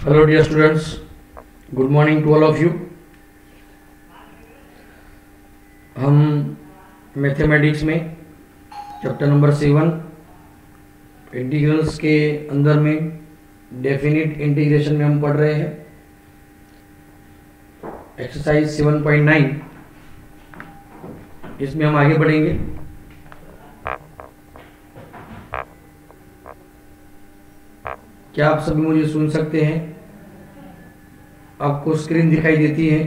Hello dear students, good morning to all of you. हम mathematics में chapter number 7 integrals के अंदर में डेफिनिट इंटीग्रेशन में हम पढ़ रहे हैं एक्सरसाइज 7.9। इसमें हम आगे बढ़ेंगे। क्या आप सभी मुझे सुन सकते हैं? आपको स्क्रीन दिखाई देती है?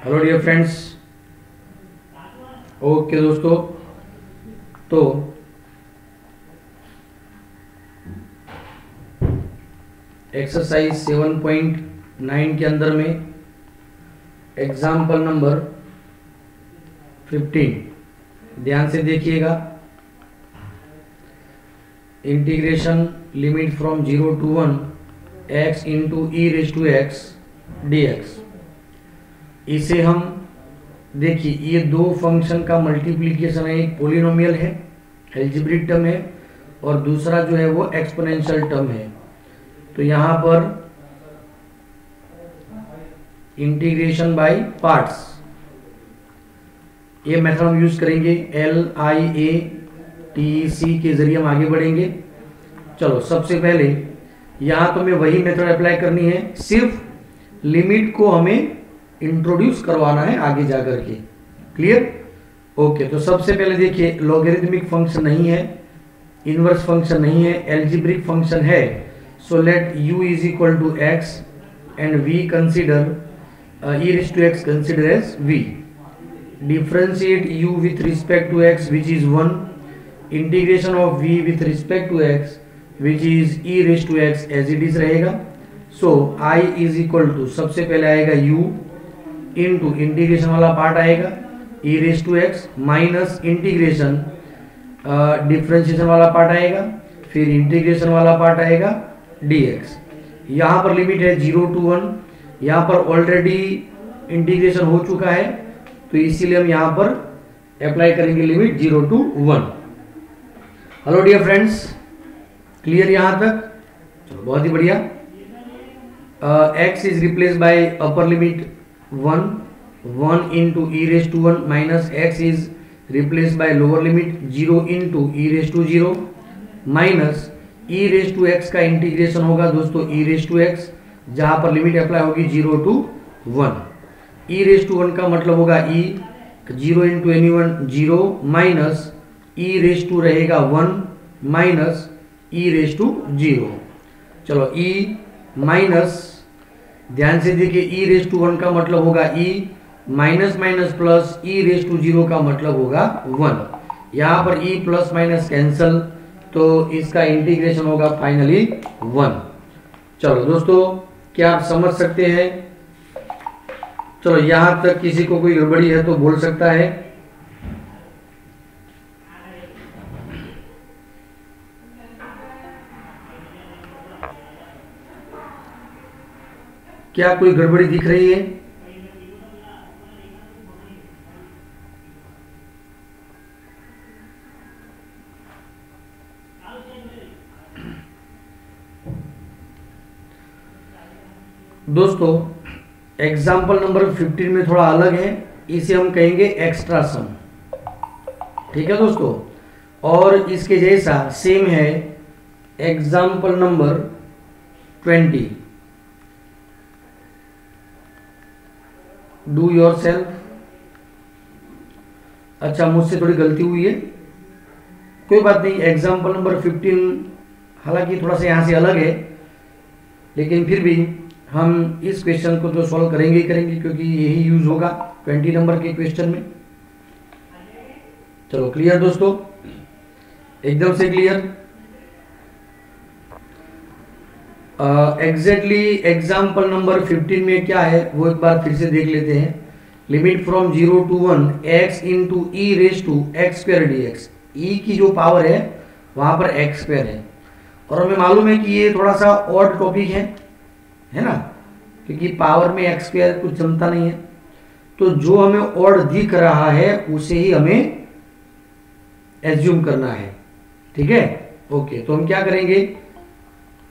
Hello dear friends. ओके दोस्तों, तो एक्सरसाइज 7.9 के अंदर में एग्जाम्पल नंबर 15 ध्यान से देखिएगा। Integration limit from 0 to 1 x into e raise to x d x. इसे हम देखिए, ये दो फंक्शन का मल्टीप्लीकेशन है। एक पोलिनोमियल है, एल्जेब्रिक टर्म है, और दूसरा जो है वो एक्सपोनेंशियल टर्म है। तो यहां पर इंटीग्रेशन बाय पार्ट्स ये मेथड हम यूज करेंगे। LIATC के जरिए हम आगे बढ़ेंगे। चलो, सबसे पहले यहां तो हमें वही मेथड अप्लाई करनी है, सिर्फ लिमिट को हमें इंट्रोड्यूस करवाना है आगे जाकर के। क्लियर? ओके, तो सबसे पहले देखिए, लॉगरिथमिक फंक्शन नहीं है, इनवर्स फंक्शन नहीं है, एल्जेब्रिक फंक्शन है। So let u is equal to x and v consider e raise to x consider as v। Differentiate u with respect to x which is 1, integration of v with respect to x which is e raise to x as it is रहेगा। So I is equal to, सबसे पहले आएगा u into integration वाला part आएगा e raise to x minus integration differentiation वाला part आएगा, फिर integration वाला पार्ट आएगा dx। यहाँ पर लिमिट है 0 to 1, यहाँ पर ऑलरेडी इंटीग्रेशन हो चुका है, तो इसीलिए हम यहाँ पर अप्लाई करेंगे limit 0 to 1। Hello dear friends, clear यहाँ तक? चलो, बहुत ही बढ़िया। x is replace by upper limit 1 into e raise to 1 minus x is replace by lower limit 0 into e raise to 0 minus e raise to x का integration होगा दोस्तों ई raise to x, जहां पर लिमिट अप्लाई होगी 0 to 1। E raise to 1 का मतलब होगा e, 0 into any one 0 minus e raise to रहेगा 1 माइनस ई रेज़ टू 0। चलो, e माइनस, ध्यान से देखिए, ई रेज़ टू 1 का मतलब होगा e, minus minus plus e raise to 0 का मतलब होगा 1। यहाँ पर e प्लस माइनस कैंसल, तो इसका इंटीग्रेशन होगा फाइनली 1। चलो दोस्तों, क्या आप समझ सकते हैं? चलो, यहां तक किसी को कोई गड़बड़ी है तो बोल सकता है। क्या कोई गड़बड़ी दिख रही है? दोस्तों, एग्जाम्पल नंबर 15 में थोड़ा अलग है, इसे हम कहेंगे एक्स्ट्रा सम। ठीक है दोस्तों? और इसके जैसा सेम है example number 20। Do your self. अच्छा, मुझसे थोड़ी गलती हुई है, कोई बात नहीं। एग्जाम्पल नंबर 15 हालांकि थोड़ा सा यहां से अलग है, लेकिन फिर भी हम इस क्वेश्चन को तो सॉल्व करेंगे ही करेंगे, क्योंकि यही यूज होगा 20 नंबर के क्वेश्चन में। चलो, क्लियर दोस्तों? एकदम से क्लियर। एग्जैक्टली एग्जाम्पल नंबर 15 में क्या है वो एक बार फिर से देख लेते हैं। Limit from 0 to 1 x into e raise to x square d x. E की जो पावर है वहां पर एक्स स्क्वायर है, और हमें मालूम है कि ये थोड़ा सा ऑड टॉपिक है ना, क्योंकि पावर में एक्स स्क्वायर कुछ जमता नहीं है। तो जो हमें ऑड दिख रहा है उसे ही हमें एज्यूम करना है। ठीक है, ओके। तो हम क्या करेंगे,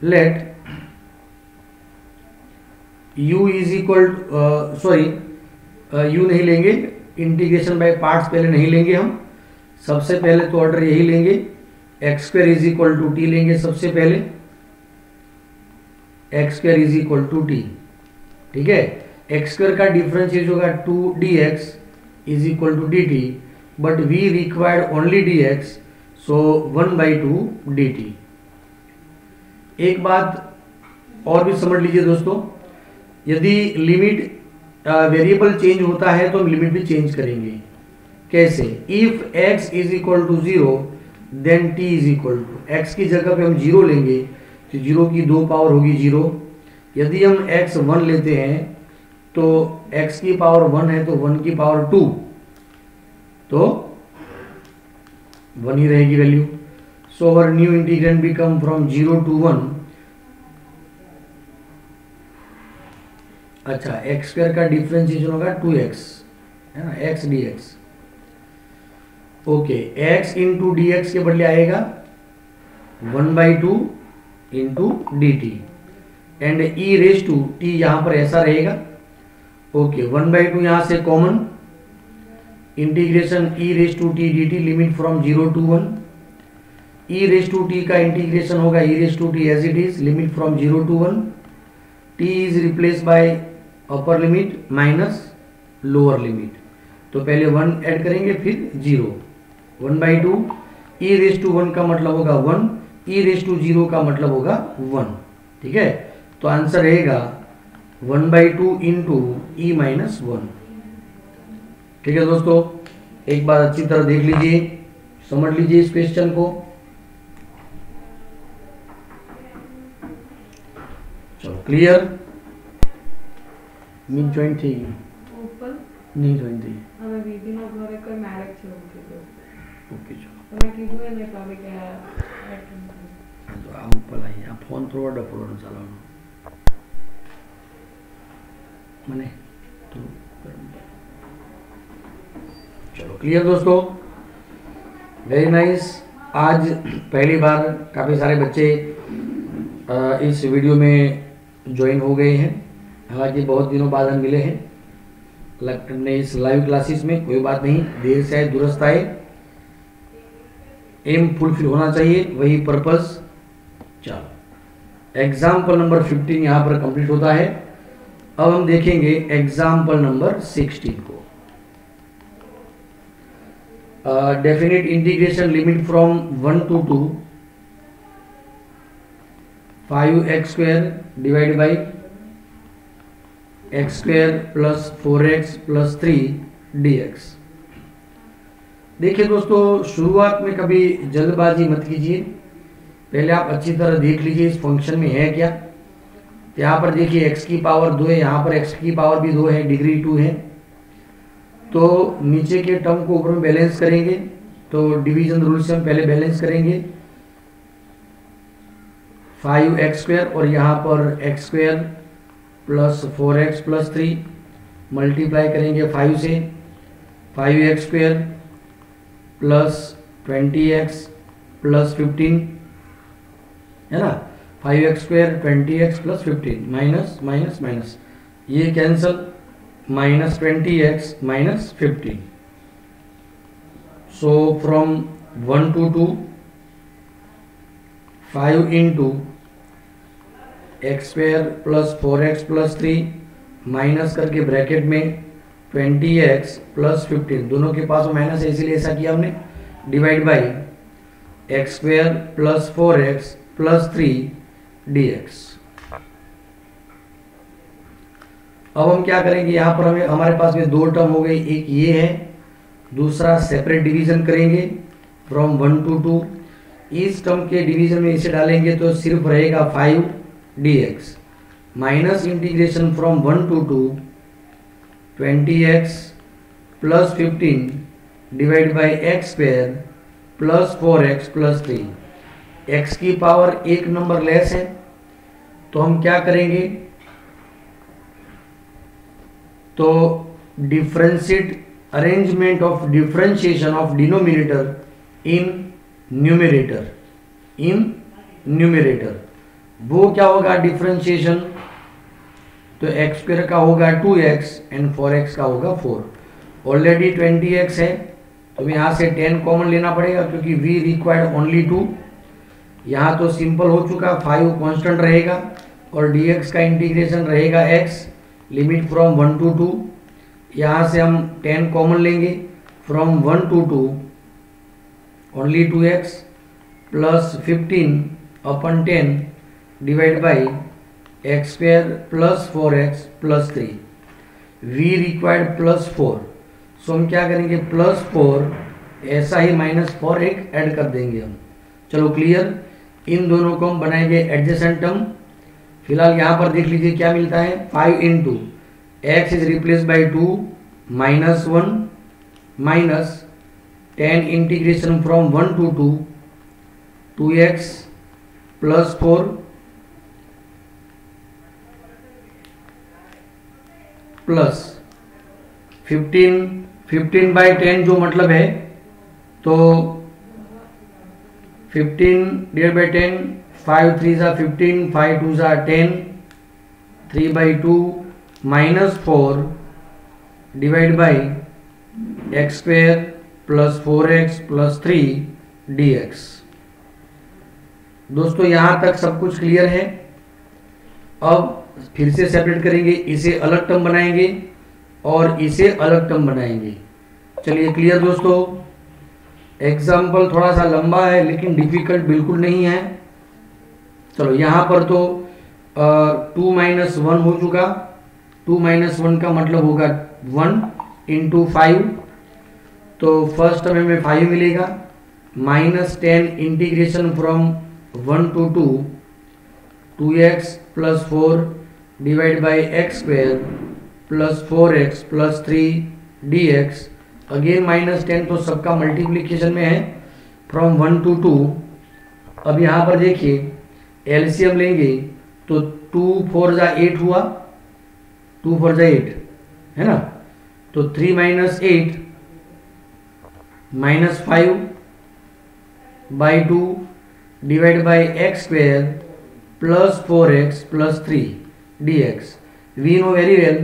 let u is equal, sorry u नहीं लेंगे, इंटीग्रेशन बाय पार्ट्स पहले नहीं लेंगे हम, सबसे पहले तो ऑर्डर यही लेंगे, x square is equal to t लेंगे सबसे पहले, x square is equal to t, ठीक है। एक्स स्क्वायर का डिफरेंशिएट होगा 2dx is equal to dt, but we required only dx, so 1/2 dt। एक बात और भी समझ लीजिए दोस्तों, यदि लिमिट वेरिएबल चेंज होता है तो हम लिमिट भी चेंज करेंगे। कैसे? If x is equal to 0 then t is equal to, x की जगह पे हम 0 लेंगे तो 0 की 2 पावर होगी 0। यदि हम x 1 लेते हैं तो x की पावर 1 है तो 1 की पावर 2, तो 1 ही रहेगी value. So our new integrand become from 0 to 1। अच्छा, एक्स स्क्वायर का डिफरेंशिएशन होगा 2x, है ना, x dx। Okay, x into d x के बदले आएगा 1/2 into d t, and e raise to t यहां पर ऐसा रहेगा। ओके, 1/2 यहां से common, integration e raise to t d t, limit from 0 to 1। E raise to t का इंटीग्रेशन होगा e raise to t as it is, limit from 0 to 1। T is replace by upper limit minus lower limit, तो पहले 1 add करेंगे फिर 0। 1/2 ई raise to 1 का मतलब होगा 1, e raise to 0 का मतलब होगा 1, ठीक है। तो आंसर रहेगा 1/2 इंटू ई माइनस 1, ठीक है दोस्तों। एक बार अच्छी तरह देख लीजिए, समझ लीजिए इस क्वेश्चन को। चलो, क्लियर? नहीं ज्वाइन थी, नहीं ज्वाइन थी। ओके, चलो तो आप ऊपर आइए, आप फोन थोड़ा डफोड़ चलाओ मैंने तो। चलो, क्लियर दोस्तों, वेरी नाइस। आज पहली बार काफ़ी सारे बच्चे इस वीडियो में ज्वाइन हो गए हैं, हालांकि बहुत दिनों बाद हम मिले हैं इस लाइव क्लासेस में। कोई बात नहीं, देर से आए दुरुस्त आए, एम फुलफिल होना चाहिए, वही पर्पस। चलो, एग्जाम्पल नंबर 15 यहाँ पर कंप्लीट होता है। अब हम देखेंगे एग्जाम्पल नंबर 16 को। Definite integration limit from 1 to 2 5x square divide by x square plus 4x plus 3 dx। देखिए दोस्तों, शुरुआत में कभी जल्दबाजी मत कीजिए, पहले आप अच्छी तरह देख लीजिए इस फंक्शन में है क्या। यहाँ पर देखिए x की पावर 2 है, यहाँ पर x की पावर भी 2 है, डिग्री 2 है, तो नीचे के टर्म को ऊपर में बैलेंस करेंगे, तो डिवीजन रूल से हम पहले बैलेंस करेंगे 5x स्क्वायर, और यहाँ पर x square plus 4x plus 3 multiply करेंगे 5 से, 5x square plus 20x plus 15, है ना, 5x square 20x plus 15 minus minus minus, ये cancel, minus 20x minus 15। So from 1 to 2 5 into x square plus 4x plus 3 minus करके bracket में 20x plus 15, दोनों के पास minus है इसीलिए ऐसा किया हमने, divide by x square plus 4x plus 3 dx। अब हम क्या करेंगे, यहाँ पर हमें हमारे पास में दो टर्म हो गई, एक ये है, दूसरा सेपरेट डिवीजन करेंगे फ्रॉम 1 to 2। इस टर्म के डिवीजन में इसे डालेंगे तो सिर्फ रहेगा 5 dx minus integration from 1 to 2 20x plus 15 divide by x square plus 4x plus 3। x की पावर एक नंबर लेस है, तो हम क्या करेंगे, तो differentiate arrangement of differentiation of denominator in numerator, वो क्या होगा डिफरेंशिएशन, तो एक्स स्क्वायर का होगा 2x एंड 4x का होगा 4। ऑलरेडी 20x है तो यहाँ से 10 कॉमन लेना पड़ेगा क्योंकि v रिक्वायर्ड ओनली 2। यहाँ तो सिंपल हो चुका, 5 कांस्टेंट रहेगा और dx का इंटीग्रेशन रहेगा x, लिमिट फ्रॉम 1 to 2। यहाँ से हम 10 कॉमन लेंगे, from 1 to 2 only 2x plus 15 upon 10 divide by x square plus 4x plus 3, v required plus 4। सो हम क्या करेंगे प्लस 4, ऐसा ही माइनस 4 एक ऐड कर देंगे हम। चलो क्लियर, इन दोनों को हम बनाएंगे एडजेसेंट टर्म। फिलहाल यहाँ पर देख लीजिए क्या मिलता है, 5 into x is replace by 2 minus 1 minus 10 integration from 1 to 2 2x plus 4 plus 15 by 10 जो मतलब है, तो 15 डिवाइड बाई 10, 5 3 जा 15, 5 2 जा 10, 3 by 2 minus 4 divide by x square plus 4x plus 3 dx। दोस्तों यहाँ तक सब कुछ क्लियर है। अब फिर से सेपरेट करेंगे, इसे अलग टर्म बनाएंगे और इसे अलग टर्म बनाएंगे। चलिए क्लियर दोस्तों, एग्जाम्पल थोड़ा सा लंबा है लेकिन डिफिकल्ट बिल्कुल नहीं है। चलो यहाँ पर तो 2 माइनस 1 हो चुका, 2 माइनस 1 का मतलब होगा 1 इंटू 5, तो फर्स्ट टर्म में 5 मिलेगा, minus 10 integration from 1 to 2 2x plus 4 divide by x square plus 4x plus 3 dx। Again minus 10 तो सबका मल्टीप्लीकेशन में है, फ्रॉम 1 to 2। अब यहाँ पर देखिए एलसीएम लेंगे तो 2 4 जा 8 हुआ, 2 4 जा 8 है ना, तो 3 minus 8 minus 5 by 2 divide by x square plus 4x plus 3 dx। We know very well,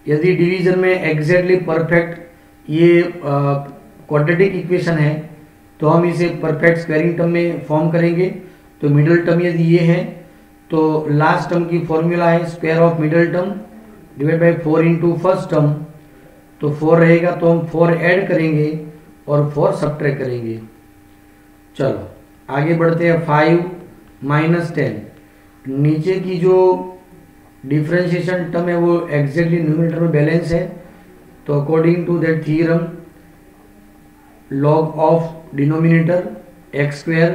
यदि डिवीजन में एग्जैक्टली परफेक्ट ये क्वाड्रेटिक इक्वेशन है तो हम इसे परफेक्ट स्क्वायरिंग टर्म में फॉर्म करेंगे। तो मिडल टर्म यदि ये है तो लास्ट टर्म की फॉर्मूला है square of middle term divide by 4 into first term, तो 4 रहेगा तो हम 4 ऐड करेंगे और 4 सब्ट्रैक्ट करेंगे। चलो आगे बढ़ते हैं, 5 माइनस 10, नीचे की जो डिफरेंशिएशन टर्म है वो एग्जैक्टली न्यूमरेटर में बैलेंस है, तो according to that theorem log of denominator x square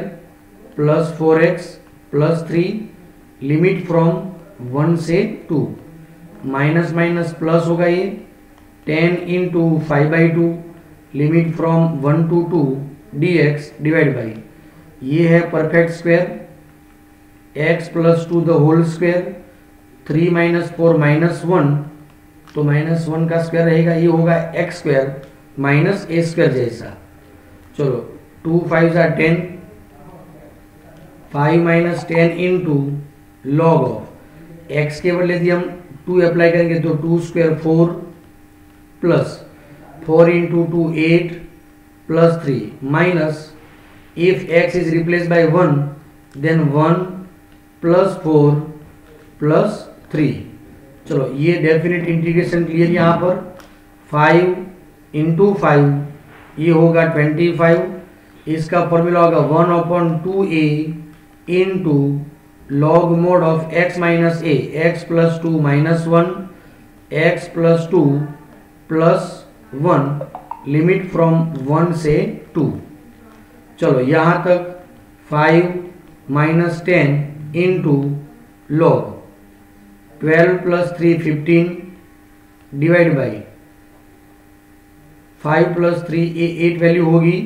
plus 4x plus 3 limit from 1 से 2, माइनस माइनस प्लस होगा ये 10 into 5 by 2 limit from 1 to 2 dx divide by ये है perfect square x plus 2 the whole square, 3 minus 4 minus 1, तो minus 1 का square रहेगा, ये होगा x square minus a square जैसा। चलो 2 5 जा 10, 5 minus 10 into log of x के बदले यदि हम 2 अप्लाई करेंगे तो 2 square 4 plus 4 into 2 8 plus 3 minus if x is replaced by 1 then 1 plus 4 plus 3। चलो ये डेफिनेट इंटीग्रेशन क्लियर, यहाँ पर 5 इंटू 5 ये होगा 25, इसका फॉर्मूला होगा 1/2a into log mod of x minus A, x plus 2 minus 1 x plus 2 plus 1 limit from 1 से 2। चलो यहाँ तक 5 minus 10 into log 12 plus 3 15 divide by 5 plus 3 ये 8 वैल्यू होगी,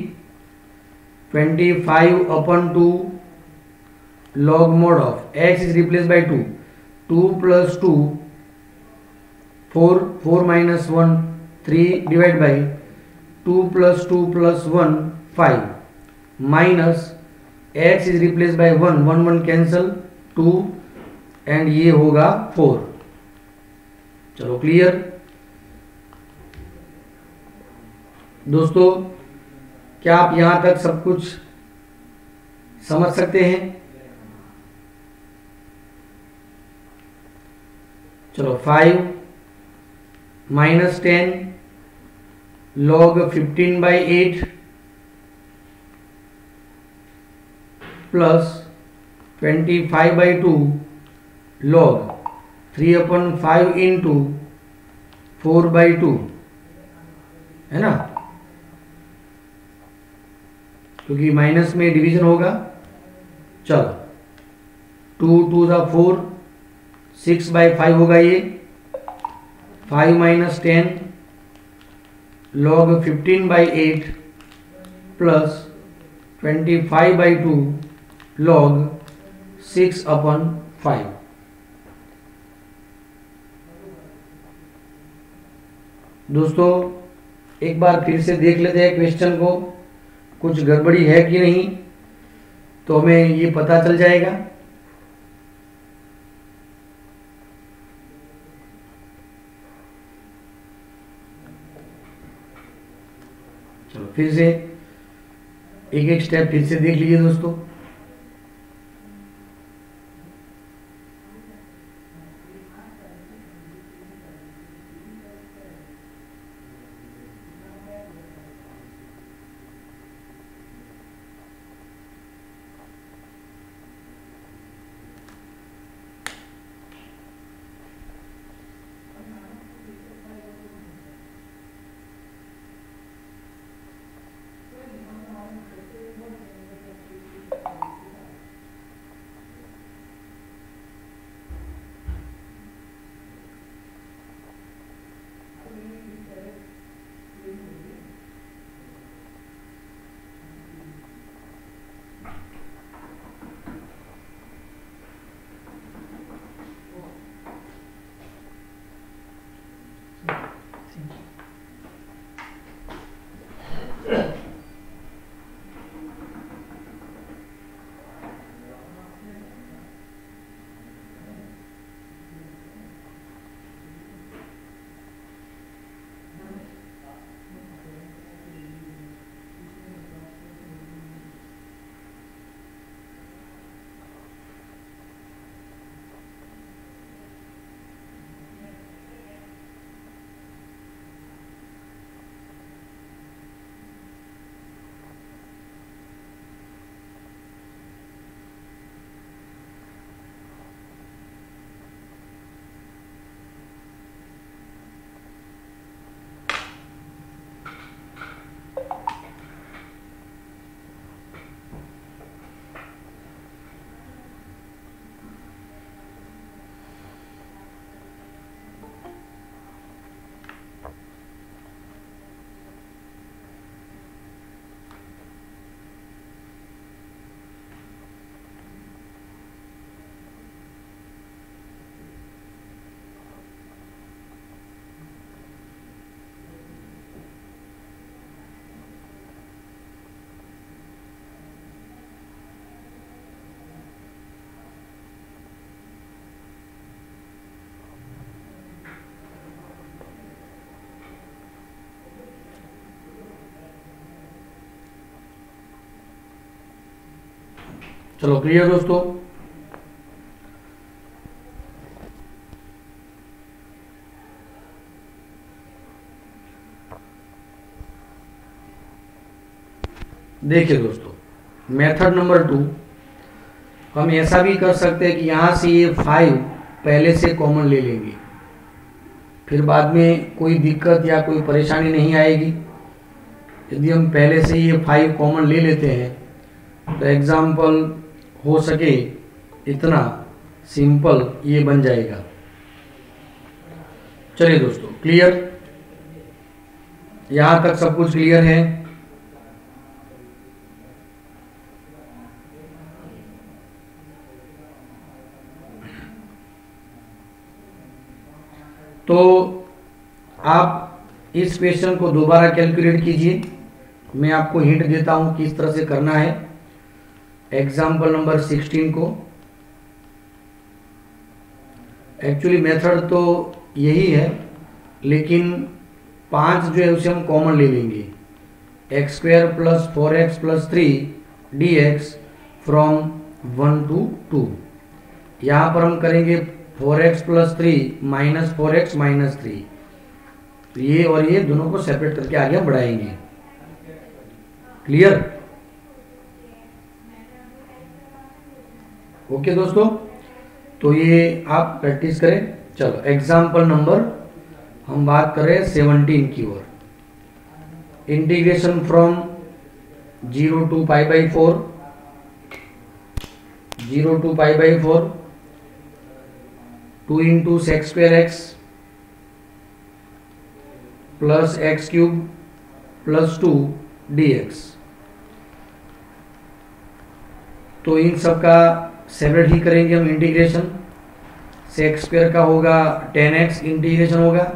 25/2 log mod of x is replace by 2, 2 plus 2 4 4 minus 1 3 divide by 2 plus 2 plus 1 5 minus x is replace by 1 1 1 cancel, 2 and ये होगा 4। चलो clear दोस्तों, क्या आप यहां तक सब कुछ समझ सकते हैं? चलो 5 minus 10 log 15/8 plus 25/2 log 3/5 into 4/2 है ना, क्योंकि माइनस में डिवीजन होगा। चलो 2 2 4 6/5 होगा ये। 5 माइनस 10 log 15/8 प्लस 25/2 log 6/5। दोस्तों एक बार फिर से देख लेते हैं क्वेश्चन को, कुछ गड़बड़ी है कि नहीं, तो हमें ये पता चल जाएगा। चलो फिर से एक एक स्टेप फिर से देख लीजिए दोस्तों। चलो क्लियर दोस्तों। देखिए दोस्तों, मेथड नंबर 2 हम ऐसा भी कर सकते हैं कि यहां से ये 5 पहले से कॉमन ले लेंगे, फिर बाद में कोई दिक्कत या कोई परेशानी नहीं आएगी। यदि हम पहले से ये 5 कॉमन ले लेते हैं तो एग्जाम्पल हो सके इतना सिंपल ये बन जाएगा। चलिए दोस्तों क्लियर, यहां तक सब कुछ क्लियर है। तो आप इस क्वेश्चन को दोबारा कैलकुलेट कीजिए, मैं आपको हिंट देता हूं किस तरह से करना है। एग्जाम्पल नंबर 16 को एक्चुअली मेथड तो यही है, लेकिन 5 जो है उसे हम कॉमन ले लेंगे। X square plus 4x plus 3 dx from 1 to 2। यहाँ पर हम करेंगे 4x plus 3 minus 4x minus 3, तो ये और ये दोनों को सेपरेट करके आगे हम बढ़ाएंगे। क्लियर? ओके दोस्तों, तो ये आप प्रैक्टिस करें। चलो एग्जाम्पल नंबर हम बात कर रहे हैं 17 की ओर। Integration from 0 to π/4, 0 to π/4 2 into sec square x plus x cube plus 2 dx। तो इन सब का सेपरेट ही करेंगे हम इंटीग्रेशन। सेक स्क्वायर का होगा 10x इंटीग्रेशन होगा,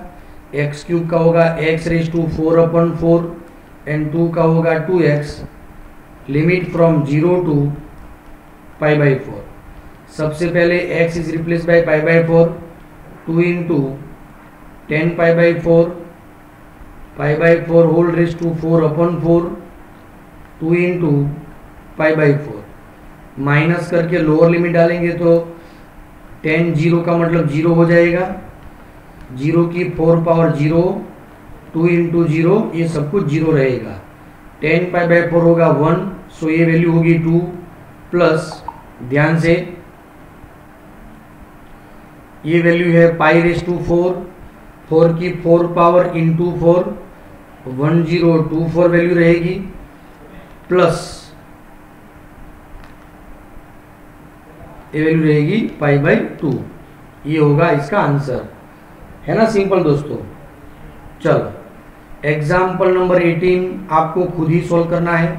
एक्स क्यूब का होगा x⁴/4 एंड 2 का होगा 2x। Limit from 0 to π/4। सबसे पहले x is replace by π/4, 2 into 10 π/4, π/4 whole raise to 4/4, 2 into π/4। Minus करके लोअर लिमिट डालेंगे तो 10 0 का मतलब 0 हो जाएगा, 0 की 4 पावर 0, 2 into 0, ये सब कुछ 0 रहेगा। 10 π/4 होगा 1, सो ये वैल्यू होगी 2 प्लस, ध्यान से ये वैल्यू है π⁴, 4 की 4 पावर इंटू 4, 1024 वैल्यू रहेगी, प्लस ये वैल्यू रहेगी π/2। ये होगा इसका आंसर, है ना? सिंपल दोस्तों। चलो एग्जाम्पल नंबर 18 आपको खुद ही सॉल्व करना है।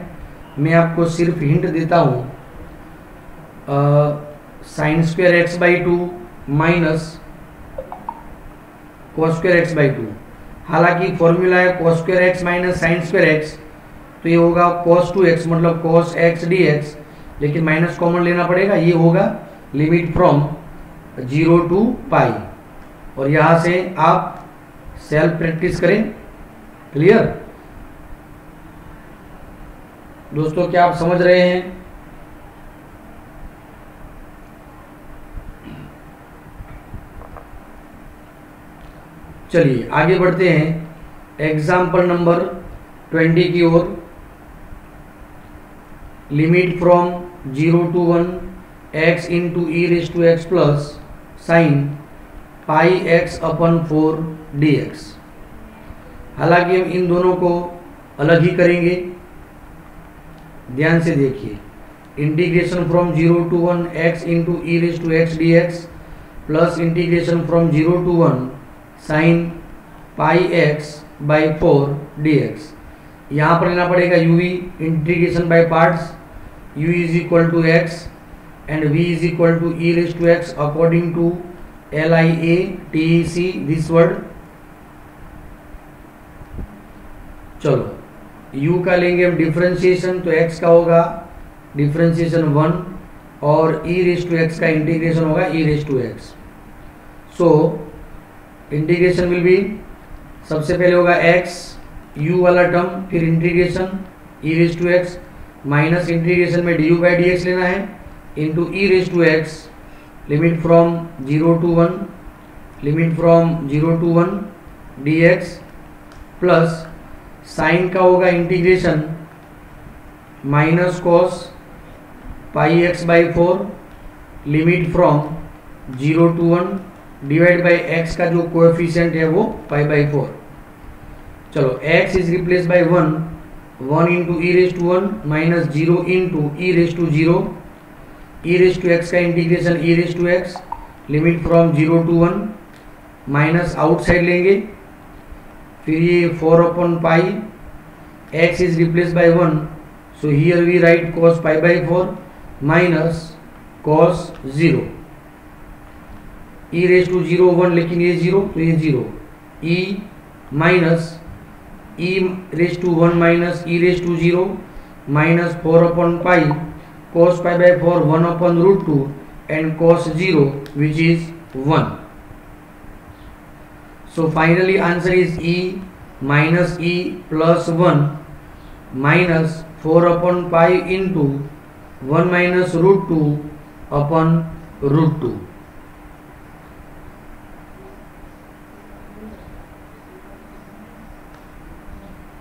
मैं आपको सिर्फ हिंट देता हूँ। sin² x/2 minus cos² x/2। हालांकि फॉर्मूला है cos² x minus sin² x, तो ये होगा cos 2x मतलब cos x dx, लेकिन माइनस कॉमन लेना पड़ेगा। ये होगा लिमिट फ्रॉम 0 to π, और यहां से आप सेल्फ प्रैक्टिस करें। क्लियर दोस्तों, क्या आप समझ रहे हैं? चलिए आगे बढ़ते हैं एग्जाम्पल नंबर 20 की ओर। Limit from 0 to 1 x into e⁻x plus sin πx/4 dx। हालांकि हम इन दोनों को अलग ही करेंगे, ध्यान से देखिए। Integration from 0 to 1 x into e⁻x dx plus integration from 0 to 1 sin πx/4 dx। यहाँ पर लेना पड़ेगा u v, integration by parts. u is equal to x and v is equal to e⁻x according to LIATEC this word. चलो u का लेंगे हम differentiation, तो x का होगा डिफरेंशिएशन 1 और e⁻x का इंटीग्रेशन होगा e⁻x। So integration will be, सबसे पहले होगा x u वाला टर्म, फिर इंटीग्रेशन e⁻x माइनस इंटीग्रेशन में du/dx लेना है into e⁻x। Limit from 0 to 1, limit from 0 to 1 dx plus sign का होगा integration minus cos πx/4, limit from 0 to 1 divide by x का जो कोएफिशिएंट है वो π/4। चलो x is replace by 1, 1 into e⁻1 minus 0 into e⁻0, e⁻x का integration e⁻x, limit from 0 to 1 minus outside लेंगे, फिर ये 4/π, x is replace by 1, so here we write cos π/4 minus cos 0, e⁻0 1, लेकिन ये 0 तो ये 0, e minus e⁻1 minus e⁻0 minus 4/π cos π/4 1/√2 and cos 0 which is 1। So finally answer is e minus e plus 1 minus 4 upon pi into 1 minus root 2 upon root 2.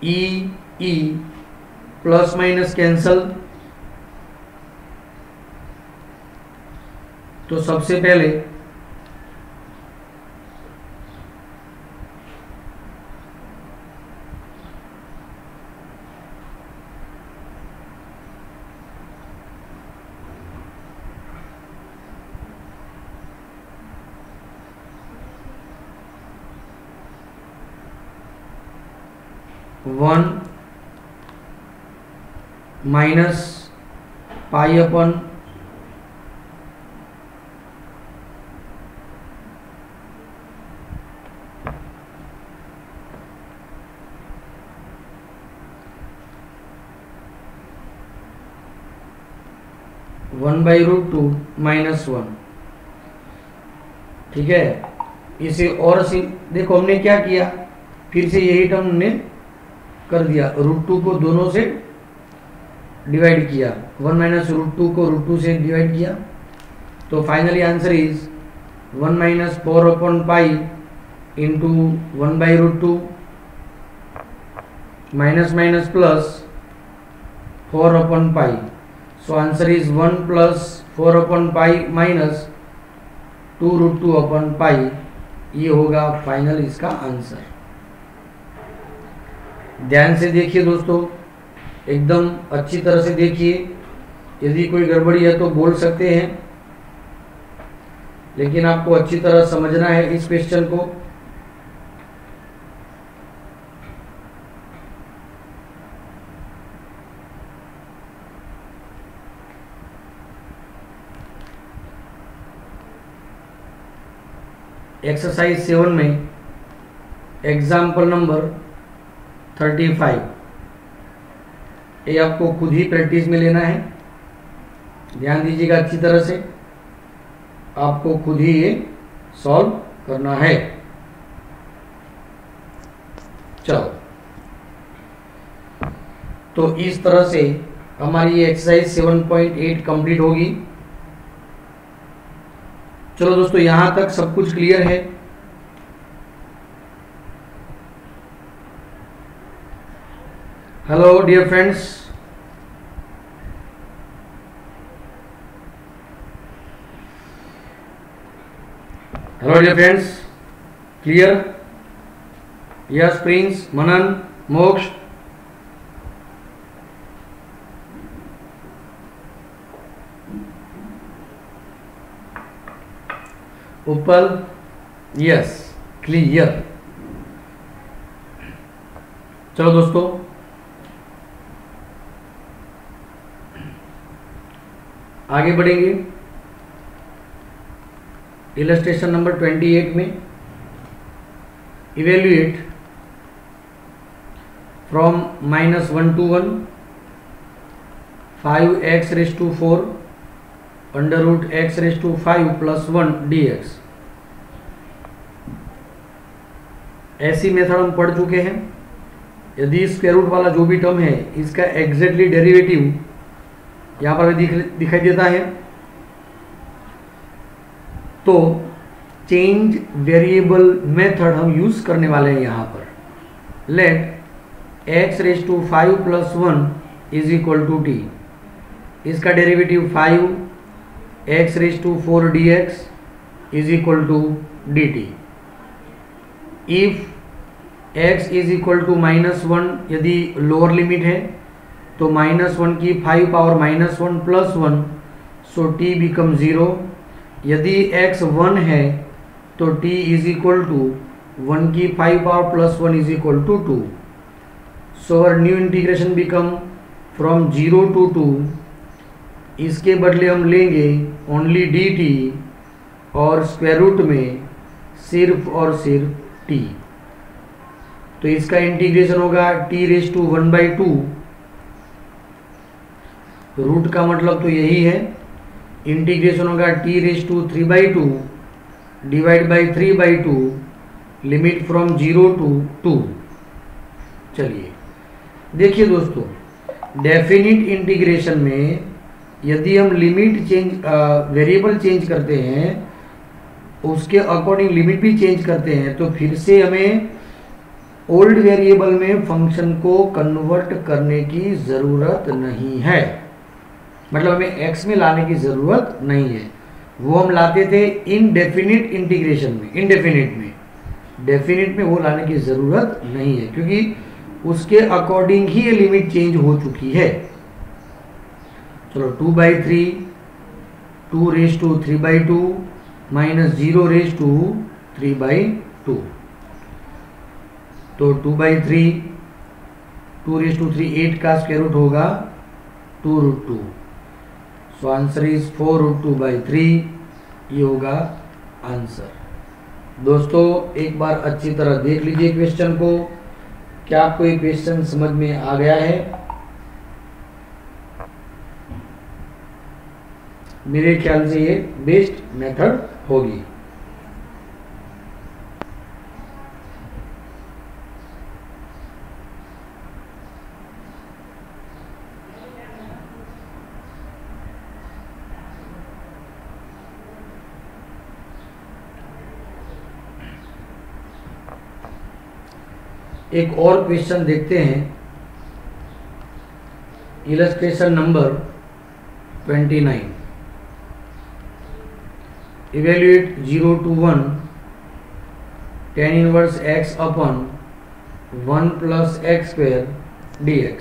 E plus minus cancel, तो सबसे पहले one minus pi upon one by root two minus one. ठीक है, इसे और देखो हमने क्या किया, फिर से यही टर्म हमने कर दिया, रूट टू को दोनों से डिवाइड किया, वन माइनस रूट टू को रूट टू से डिवाइड किया, तो finally answer is one minus four upon pi into one by root two minus minus plus four upon pi. So answer is one plus four upon pi minus two root two upon pi. ये होगा final इसका answer. ध्यान से देखिए दोस्तों, एकदम अच्छी तरह से देखिए, यदि कोई गड़बड़ी है तो बोल सकते हैं, लेकिन आपको अच्छी तरह समझना है इस क्वेश्चन को। एक्सरसाइज 7 में एग्जाम्पल नंबर 35, ये आपको खुद ही प्रैक्टिस में लेना है। ध्यान दीजिएगा अच्छी तरह से, आपको खुद ही ये सॉल्व करना है। चलो, तो इस तरह से हमारी ये एक्सरसाइज 7.8 कंप्लीट होगी। चलो दोस्तों, यहां तक सब कुछ क्लियर है। Hello dear friends, hello dear friends, clear? Yes Prince, Manan, Moksh, Upal, yes clear. चलो दोस्तों, आगे बढ़ेंगे। इलस्ट्रेशन नंबर 28 में evaluate from -1 to 1 5x⁴ √x⁵ plus 1 dx। ऐसी मेथड हम पढ़ चुके हैं। यदि स्क्वायर रूट वाला जो भी टर्म है इसका एग्जैक्टली डेरिवेटिव यहाँ पर दिखाई देता है, तो चेंज वेरिएबल मेथड हम यूज करने वाले हैं यहाँ पर। Let x⁵ plus 1 is equal to t, इसका derivative 5x⁴ dx is equal to dt। If x is equal to -1, यदि लोअर लिमिट है तो -1 की 5 power -1 plus 1, so t become 0। यदि x 1 है तो t इज इक्वल टू 1 की 5 power plus 1 is equal to 2। So our new integration become from 0 to 2। इसके बदले हम लेंगे ओनली dt और स्क्वायर रूट में सिर्फ और सिर्फ t। तो इसका इंटीग्रेशन होगा t⁻1/2। रूट का मतलब तो यही है, इंटीग्रेशन होगा t⁻3/2 divide by 3/2 limit from 0 to 2। चलिए देखिए दोस्तों, डेफिनिट इंटीग्रेशन में यदि हम लिमिट चेंज वेरिएबल चेंज करते हैं, उसके अकॉर्डिंग लिमिट भी चेंज करते हैं, तो फिर से हमें ओल्ड वेरिएबल में फंक्शन को कन्वर्ट करने की ज़रूरत नहीं है। मतलब हमें एक्स में लाने की ज़रूरत नहीं है। वो हम लाते थे इनडेफिनिट इंटीग्रेशन में, इनडेफिनिट में। डेफिनिट में वो लाने की ज़रूरत नहीं है, क्योंकि उसके अकॉर्डिंग ही ये लिमिट चेंज हो चुकी है। चलो 2/3, 2^3/2 माइनस 0^3/2। तो 2/3, 2^3, 8 का स्क्वायर रूट होगा 2√2। सो आंसर इज 4√2/3। ये होगा आंसर। दोस्तों एक बार अच्छी तरह देख लीजिए क्वेश्चन को। क्या आपको ये क्वेश्चन समझ में आ गया है? मेरे ख्याल से ये बेस्ट मेथड होगी। एक और क्वेश्चन देखते हैं। Illustration number 29। Evaluate 0 to 1 tan inverse x अपन 1 + x² dx।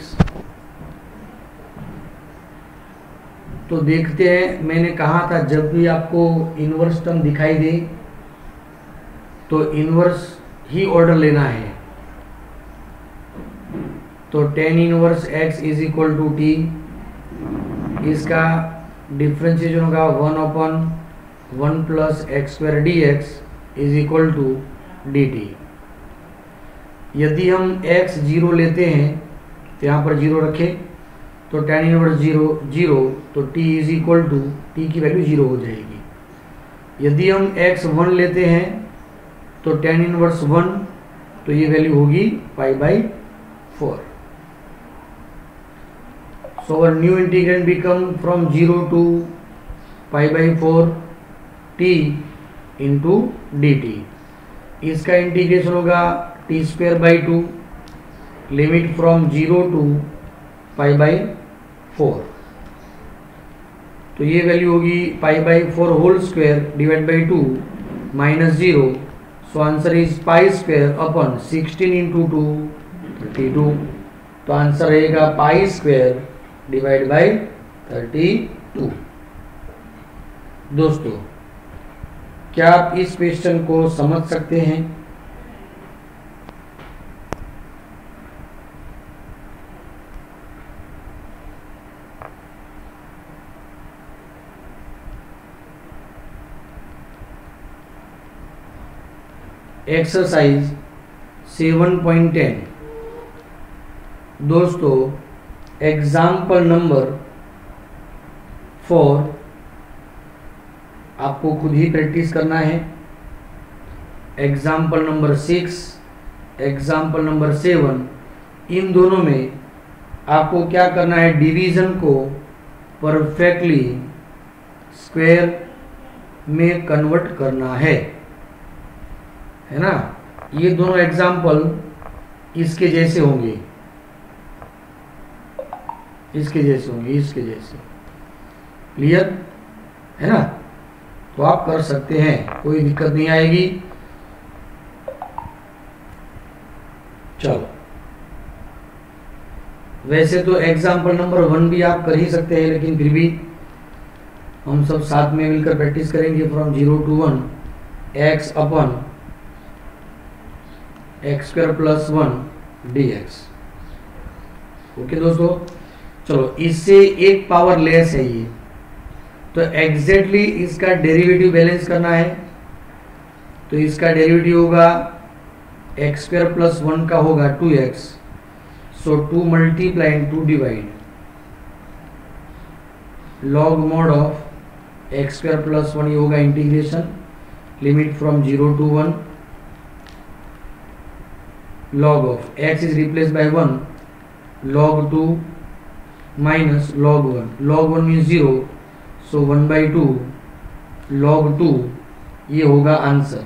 तो देखते हैं, मैंने कहा था जब भी आपको इनवर्स टर्म दिखाई दे तो इनवर्स ही ऑर्डर लेना है। तो tan inverse x is equal to t, इसका डिफ्रेंशिएशन होगा 1/1 + x² dx is equal to dt। यदि हम x 0 लेते हैं तो यहाँ पर 0 रखें, तो tan इनवर्स 0, तो t is equal to, t की वैल्यू 0 हो जाएगी। यदि हम x 1 लेते हैं तो tan इनवर्स 1, तो ये वैल्यू होगी π/4। So our new integrand become from 0 to π/4 t into dt। इसका इंटीग्रेशन होगा t²/2, लिमिट फ्रॉम 0 टू π/4। तो ये वैल्यू होगी π/4 whole square divide by 2 minus 0। So answer is π² upon 16 × 2 32। तो आंसर रहेगा π² डिवाइड बाई 32। दोस्तों क्या आप इस क्वेश्चन को समझ सकते हैं? एक्सरसाइज 7.10। दोस्तों एग्जाम्पल नंबर 4 आपको खुद ही प्रैक्टिस करना है। एग्जाम्पल नंबर 6, एग्जाम्पल नंबर 7, इन दोनों में आपको क्या करना है? डिवीजन को परफेक्टली स्क्वायर में कन्वर्ट करना है ना। ये दोनों एग्जाम्पल इसके जैसे होंगे, इसके जैसे होंगे, इसके जैसे। क्लियर है ना? तो आप कर सकते हैं, कोई दिक्कत नहीं आएगी। चलो, वैसे तो एग्जाम्पल नंबर 1 भी आप कर ही सकते हैं, लेकिन फिर भी हम सब साथ में मिलकर प्रैक्टिस करेंगे। From 0 to 1 x upon x² + 1 dx। Okay दोस्तों, चलो इससे एक पावर लेस है ये, तो एग्जैक्टली इसका डेरिवेटिव बैलेंस करना है। तो इसका डेरिवेटिव होगा x² + 1 का होगा 2x। So 2 multiply and 2 divide log mod of x² + 1, ये होगा integration limit from 0 to 1 log of x is replaced by 1, log 2 minus log 1. log 1 means 0, so 1/2 log 2, ये होगा आंसर।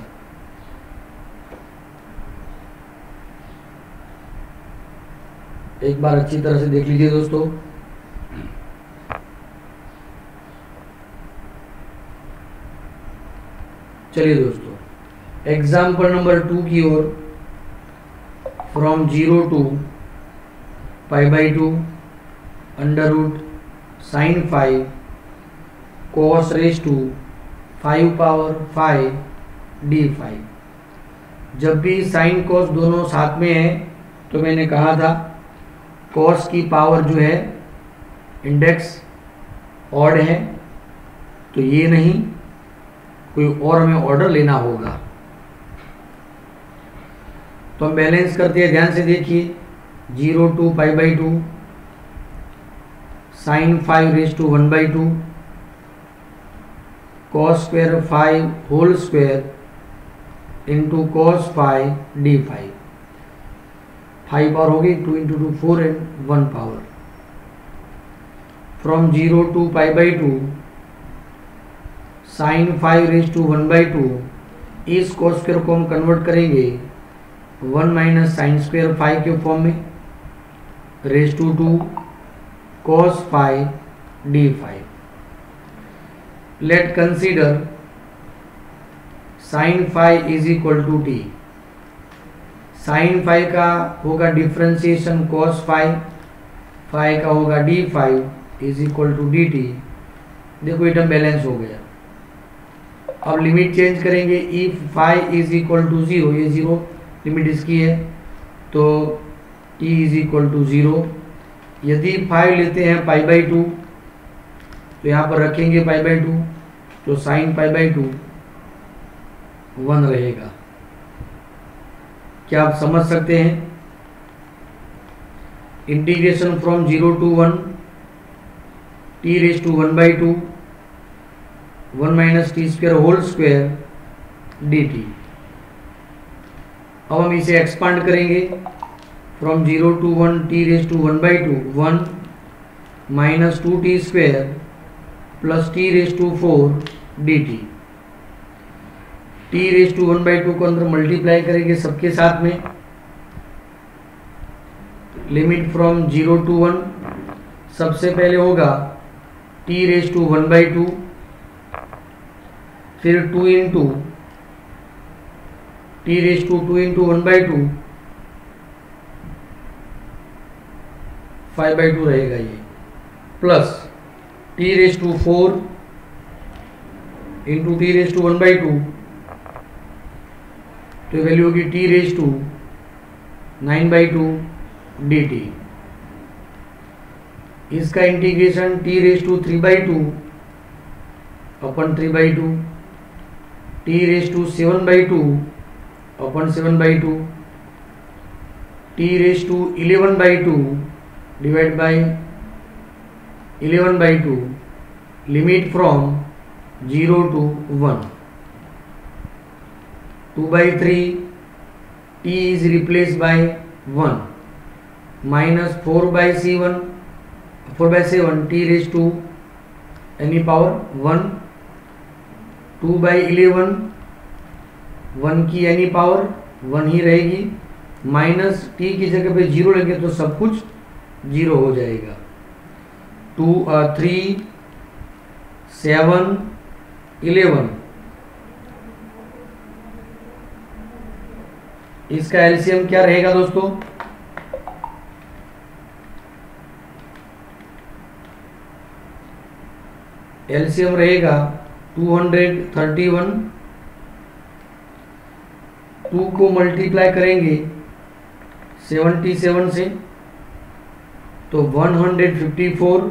एक बार अच्छी तरह से देख लीजिए दोस्तों। चलिए दोस्तों, एग्जाम्पल नंबर 2 की ओर। From 0 to π/2 √ sin 5 cos raised to 5⁵ d5। जब भी साइन कॉस दोनों साथ में है तो मैंने कहा था कॉस की पावर जो है इंडेक्स ऑड है, तो ये नहीं, कोई और हमें ऑर्डर लेना होगा। तो हम बैलेंस करते हैं, ध्यान से देखिए। 0 to π/2 sin 5 raised to 1/2 cos square 5 whole square into cos 5 d5। 5 power हो गई, 2 into 2 4 and 1 power. From 0 to π/2 sin 5 raised to 1/2, इस cos स्क्वायर को हम कन्वर्ट करेंगे 1 माइनस साइन स्क्वायर 5 के फॉर्म में, raise to 2 cos 5 d5। Let consider sin 5 is equal to t। sin 5 का होगा डिफ्रेंसिएशन cos 5, 5 का होगा d5 is equal to dt। देखो इटम बैलेंस हो गया। अब लिमिट चेंज करेंगे। इफ 5 इज इक्वल टू 0, ये 0 लिमिट इसकी है, तो t इज इक्वल टू 0। यदि 5 लेते हैं π/2, तो यहाँ पर रखेंगे π/2, तो साइन π/2 1 रहेगा। क्या आप समझ सकते हैं? Integration from 0 to 1 t raise to 1/2 1 minus t square whole square dt। अब हम इसे एक्सपांड करेंगे। From 0 to 1 t raise to 1/2 1 minus 2t square plus t raise to 4 dt। t raise to 1/2 को अंदर मल्टीप्लाई करेंगे सबके साथ में। लिमिट फ्रॉम 0 to 1, सबसे पहले होगा t रेज टू 1/2, फिर 2 into t raise to 2 into 1/2 5/2 रहेगा ये, plus t raise to 4 into t raise to 1/2, तो वैल्यू होगी t रेज टू 9/2 dt। इसका integration t raise to 3/2 upon 3/2, t raise to 7/2 upon 7/2, t raise to 11/2 divide by 11/2। Limit from 0 to 1, 2/3 t is replaced by 1 minus 4/7 t raise to any power 1, 2/11 1 की any power 1 ही रहेगी, minus t की जगह पे 0 लेंगे तो सब कुछ 0 हो जाएगा। 2 3 7 11, इसका एलसीएम क्या रहेगा दोस्तों? एलसीएम रहेगा 231। 2 को मल्टीप्लाई करेंगे 77 से तो 154,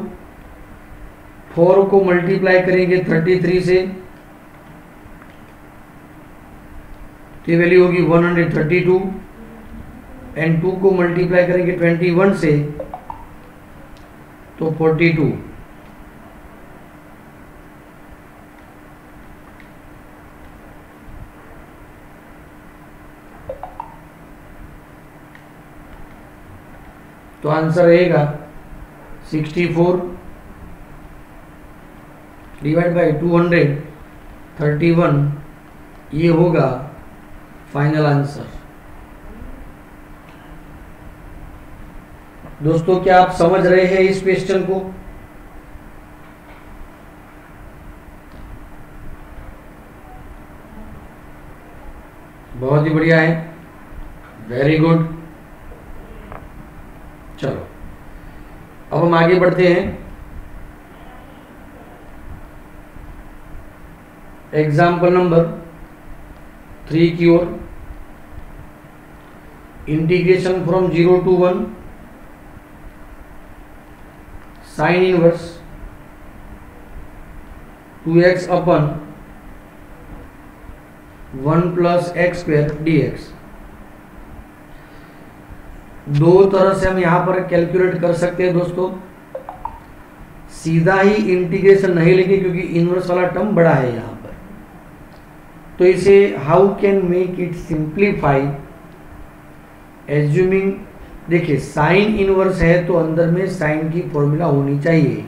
4 को मल्टीप्लाई करेंगे 33 से तो वैल्यू होगी 132, एंड 2 को मल्टीप्लाई करेंगे 21 से तो 42। तो आंसर रहेगा 64 डिवाइड बाई 231, ये होगा फाइनल आंसर। दोस्तों क्या आप समझ रहे हैं इस क्वेश्चन को? बहुत ही बढ़िया है, वेरी गुड। चलो अब हम आगे बढ़ते हैं एग्जाम्पल नंबर 3 की ओर। Integration from 0 to 1 sine inverse 2x upon 1 plus x square dx। दो तरह से हम यहां पर कैलकुलेट कर सकते हैं दोस्तों। सीधा ही इंटीग्रेशन नहीं लेंगे क्योंकि इनवर्स वाला टर्म बड़ा है यहां पर, तो इसे how can make it simplify assuming. देखिए साइन इनवर्स है तो अंदर में साइन की फॉर्मूला होनी चाहिए।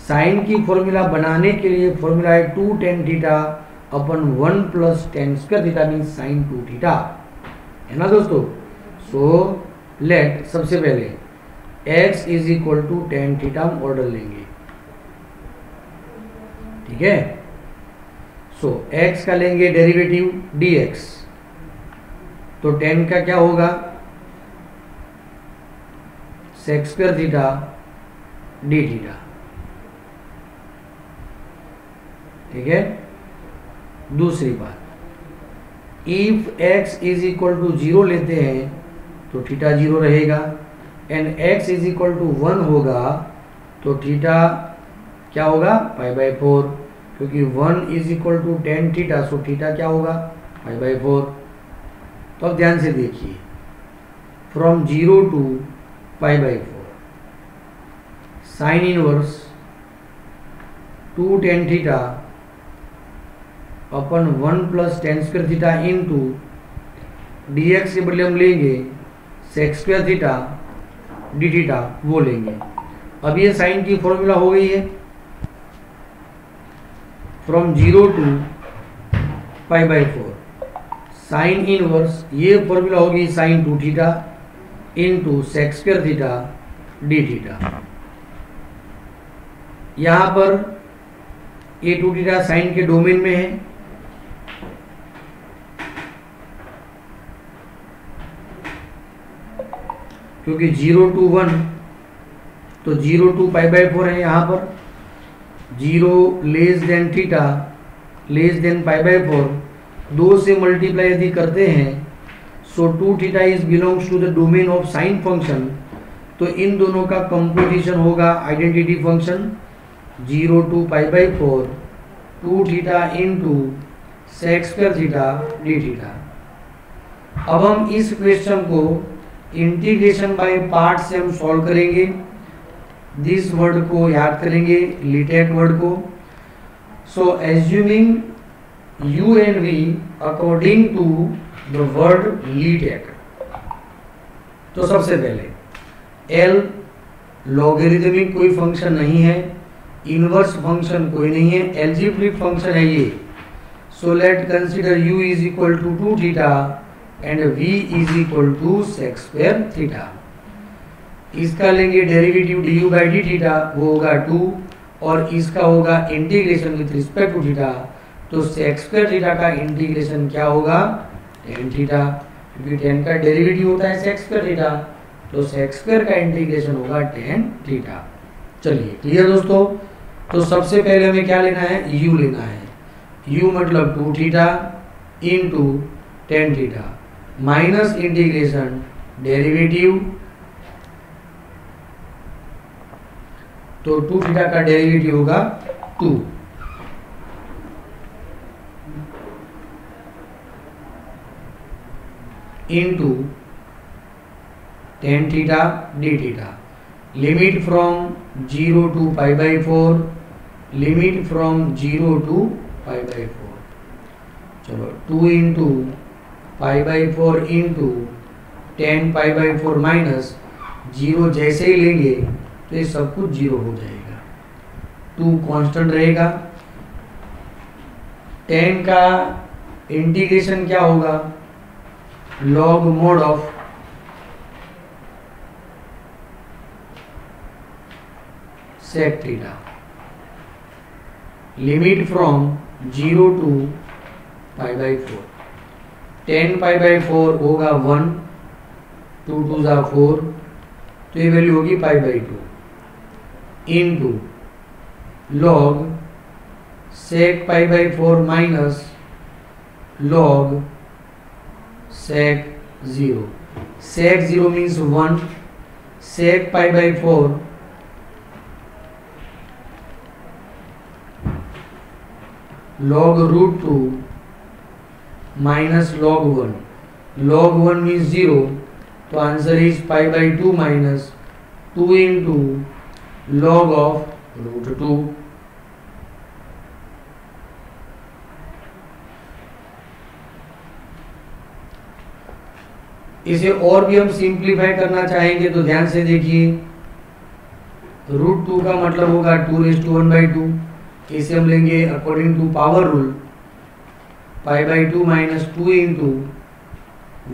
साइन की फॉर्मूला बनाने के लिए फॉर्मूला है 2 tan थीटा अपन 1 plus tan square theta mean sine 2 theta, है ना दोस्तों। सो लेट सबसे पहले x is equal to tan theta हम ऑर्डर लेंगे, ठीक है। सो x का लेंगे डेरिवेटिव dx, तो tan का क्या होगा sec square theta d theta, ठीक है। दूसरी बात, if x is equal to 0 लेते हैं तो थीटा 0 रहेगा, and x is equal to 1 होगा तो थीटा क्या होगा π/4, क्योंकि 1 is equal to tan theta, so theta क्या होगा π/4। तो अब ध्यान से देखिए, from 0 to π/4 sine inverse 2 tan theta upon 1 plus tan square theta into dx के बदले हम लेंगे sec square theta d theta, वो लेंगे। अब ये साइन की फॉर्मूला हो गई है फ्रॉम 0 to π/4 साइन इनवर्स, ये फॉर्मूला होगी sine 2 theta into sec square theta d theta. यहां पर ये 2 थीटा साइन के डोमेन में है, क्योंकि 0 to 1 तो 0 to π/4 है। यहाँ पर 0 less than theta less than π/4, 2 से मल्टीप्लाई यदि करते हैं so 2 theta is belongs to the domain of sine function, तो इन दोनों का कंपोजिशन होगा identity function 0 to π/4 2 theta into sec square theta d theta. अब हम इस क्वेश्चन को इंटीग्रेशन बाय पार्ट से हम सॉल्व करेंगे। दिस वर्ड को याद करेंगे, लिटेक वर्ड को। So assuming u and v according to the word लिटेक, तो सबसे पहले l लॉगरिथमिक कोई फंक्शन नहीं है, इनवर्स फंक्शन कोई नहीं है, एल्जेब्रिक फंक्शन है ये। So let consider u is equal to 2 theta and v is equal to sec square theta. इसका लेंगे derivative du by d theta, वो होगा 2, और इसका होगा integration with respect to theta, तो sec स्क्वायर थीटा का इंटीग्रेशन क्या होगा tan थीटा, क्योंकि tan का डेरिवेटिव होता है sec स्क्वायर थीटा, तो sec स्क्वायर का इंटीग्रेशन होगा tan थीटा। चलिए क्लियर दोस्तों। तो सबसे पहले हमें क्या लेना है, u लेना है। u मतलब 2 theta into tan theta minus integration derivative, तो 2 थीटा का डेरिवेटिव होगा 2 into tan theta d theta. Limit from 0 to π/4, limit from 0 to π/4। चलो 2 into π/4 into tan π/4 minus zero जैसे ही लेंगे तो ये सब कुछ जीरो हो जाएगा, 2 कांस्टेंट रहेगा। 10 का इंटीग्रेशन क्या होगा, log mod of sec theta, limit from 0 to π/4। 10 π/4 होगा 1, 2 2 ज़ा 4, तो ये वैल्यू होगी π/2 into log sec π/4 minus log sec 0। Sec 0 means 1, sec π/4 log √2 minus log 1। log 1 means 0, तो answer is π/2 minus 2 into log of √2। इसे और भी हम सिंप्लीफाई करना चाहेंगे तो ध्यान से देखिए, √2 का मतलब होगा 2⁻²⁰। इसे हम लेंगे according to power rule, π/2 minus 2 into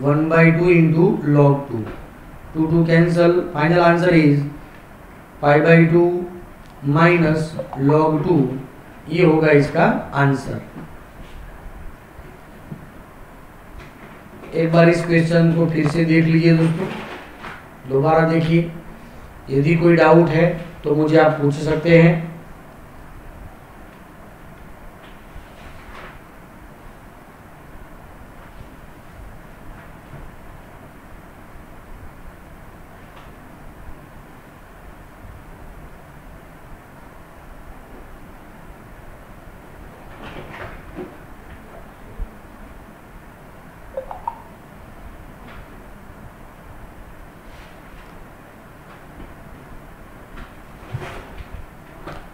1/2 into log 2, 2 2 cancel, final answer is π/2 minus log 2, ये होगा इसका आंसर। एक बार इस क्वेश्चन को फिर से देख लीजिए दोस्तों, दोबारा देखिए, यदि कोई डाउट है तो मुझे आप पूछ सकते हैं।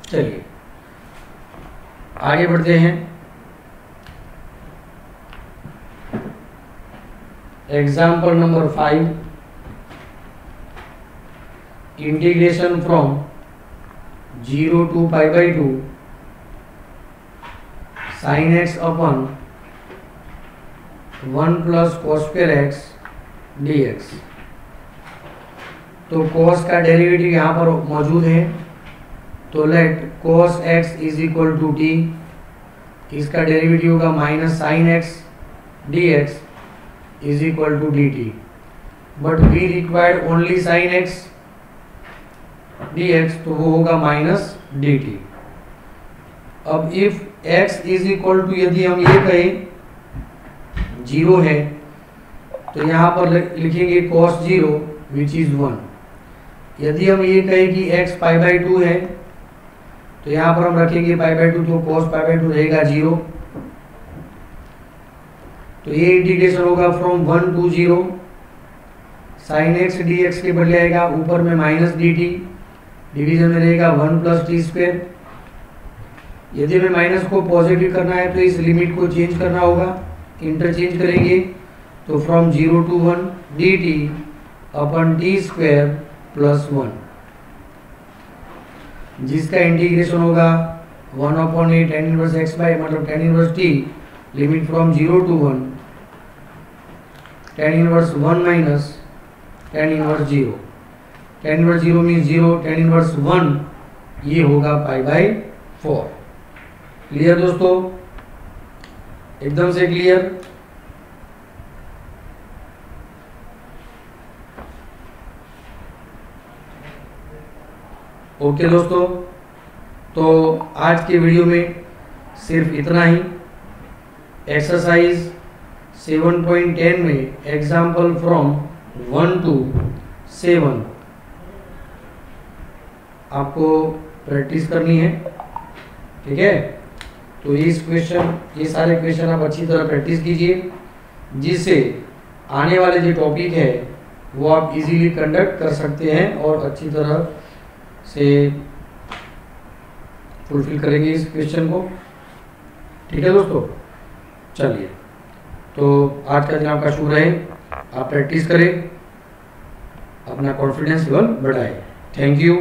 चलिए आगे बढ़ते हैं। Example number 5, integration from 0 to π/2 sin x अपन 1 प्लस cos² x dx। तो cos का डेरिवेटिव यहाँ पर मौजूद है, तो let cos x is equal to t, इसका डेरिवेटिव होगा minus sine x dx is equal to dt, but we required only sine x dx, तो वो होगा माइनस dt। अब if x is equal to, यदि हम ये कहें 0 है तो यहाँ पर लिखेंगे cos 0 विच इज 1। यदि हम ये कहें कि x π/2 है तो यहाँ पर हम रखेंगे π/2, तो cos π/2 रहेगा 0। तो ये इंटीग्रेशन होगा from 1 to 0, sine x dx के बदले आएगा ऊपर में माइनस dt, डिवीजन में रहेगा 1 प्लस t²। यदि हमें माइनस को पॉजिटिव करना है तो इस लिमिट को चेंज करना होगा, इंटरचेंज करेंगे, तो from 0 to 1 dt upon t² plus 1, जिसका इंटीग्रेशन होगा 1/8 tan इनवर्स x बाय मतलब tan inverse t, limit from 0 to 1 tan inverse 1 minus tan inverse 0। tan inverse 0 means 0, tan inverse 1 ये होगा π/4। क्लियर दोस्तों, एकदम से क्लियर। ओके दोस्तों, तो आज के वीडियो में सिर्फ इतना ही। एक्सरसाइज 7.10 में एग्जाम्पल फ्रॉम 1 to 7 आपको प्रैक्टिस करनी है, ठीक है। तो ये सारे क्वेश्चन आप अच्छी तरह प्रैक्टिस कीजिए, जिससे आने वाले जो टॉपिक है वो आप इजीली कंडक्ट कर सकते हैं और अच्छी तरह से फुलफिल करेंगे इस क्वेश्चन को, ठीक है दोस्तों। चलिए, तो आज का दिन आपका शुभ रहे, आप प्रैक्टिस करें। अपना कॉन्फिडेंस लेवल बढ़ाए। Thank you.